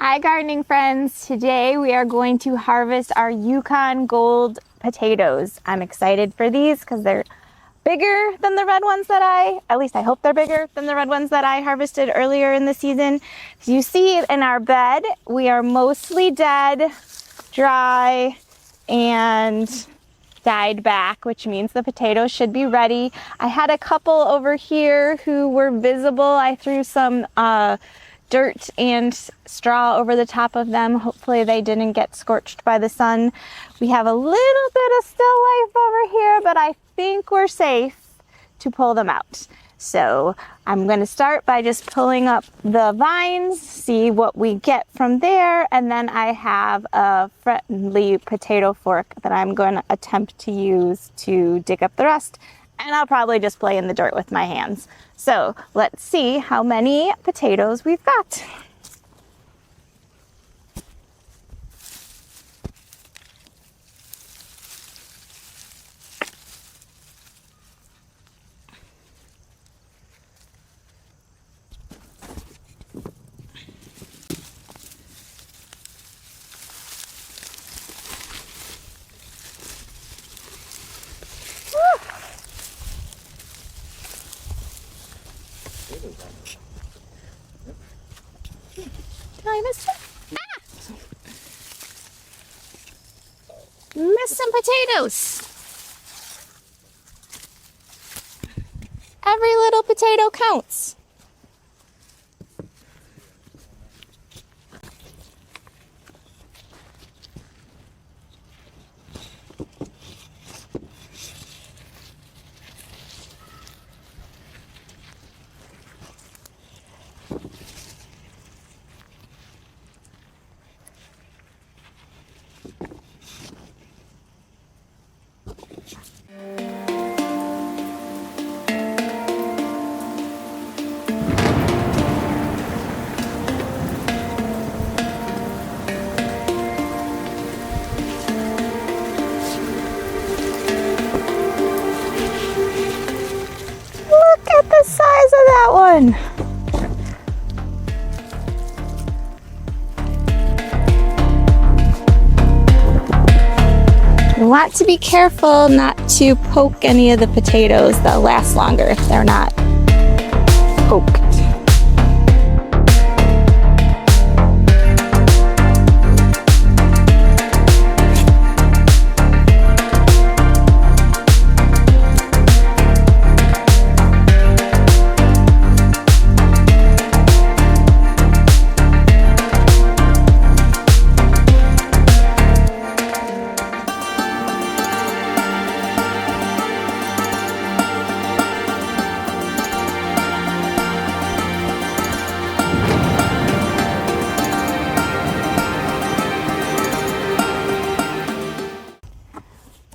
Hi gardening friends, today we are going to harvest our Yukon Gold potatoes. I'm excited for these because they're bigger than the red ones that at least I hope they're bigger than the red ones that I harvested earlier in the season. As you see in our bed, we are mostly dead, dry, and died back, which means the potatoes should be ready. I had a couple over here who were visible. I threw some dirt and straw over the top of them. Hopefully they didn't get scorched by the sun. We have a little bit of still life over here, but I think we're safe to pull them out. So I'm going to start by just pulling up the vines, see what we get from there, and then I have a friendly potato fork that I'm going to attempt to use to dig up the rest, and I'll probably just play in the dirt with my hands. So let's see how many potatoes we've got. I missed it. Ah! Missed some potatoes. Every little potato counts. The size of that one. You want to be careful not to poke any of the potatoes. They'll last longer if they're not poked.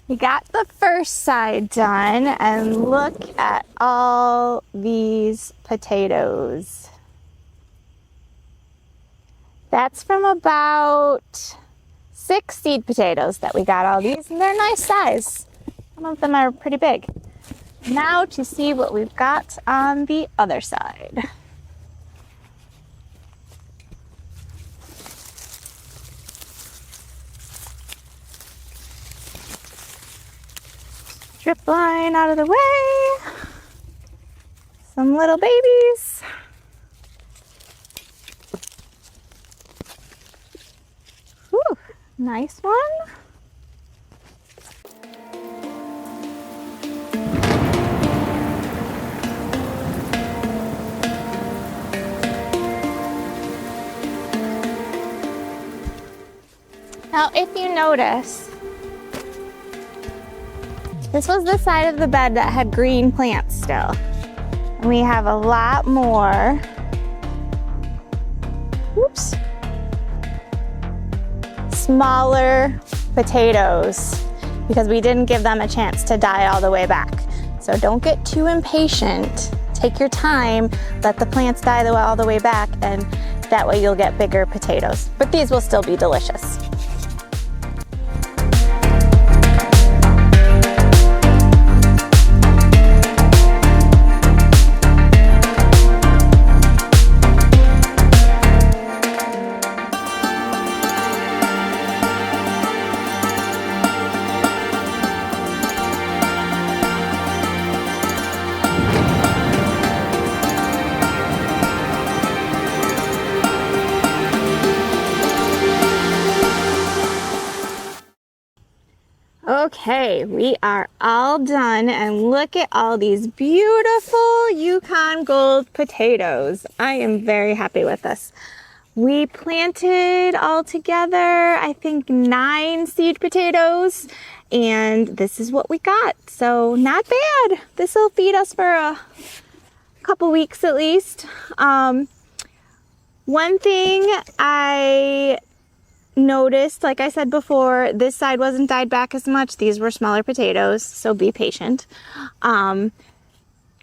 We got the first side done, and look at all these potatoes. That's from about 6 seed potatoes that we got all these, and they're nice size. Some of them are pretty big. Now to see what we've got on the other side. Drip line out of the way. Some little babies. Whew, nice one. Now, if you notice, this was the side of the bed that had green plants still. And we have a lot more, whoops, smaller potatoes because we didn't give them a chance to die all the way back. So don't get too impatient. Take your time, let the plants die all the way back, and that way you'll get bigger potatoes. But these will still be delicious. Okay, we are all done, and look at all these beautiful Yukon Gold potatoes. I am very happy with this. We planted all together, I think 9 seed potatoes, and this is what we got. So not bad. This will feed us for a couple weeks at least. One thing I noticed, like I said before, this side wasn't dyed back as much. These were smaller potatoes, so be patient. And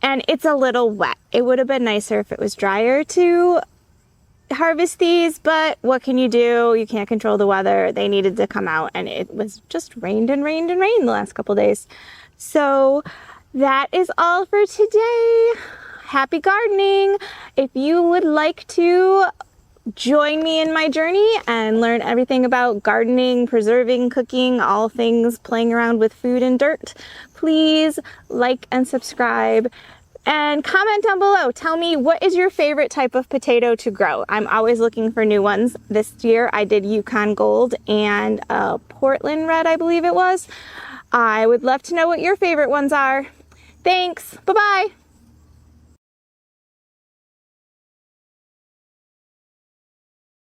it's a little wet. It would have been nicer if it was drier to harvest these, but what can you do? You can't control the weather. They needed to come out, and it was just rained and rained and rained the last couple days. So that is all for today. Happy gardening. If you would like to join me in my journey and learn everything about gardening, preserving, cooking, all things playing around with food and dirt, please like and subscribe and comment down below. Tell me, what is your favorite type of potato to grow? I'm always looking for new ones. This year I did Yukon Gold and Portland Red, I believe it was. I would love to know what your favorite ones are. Thanks. Bye-bye.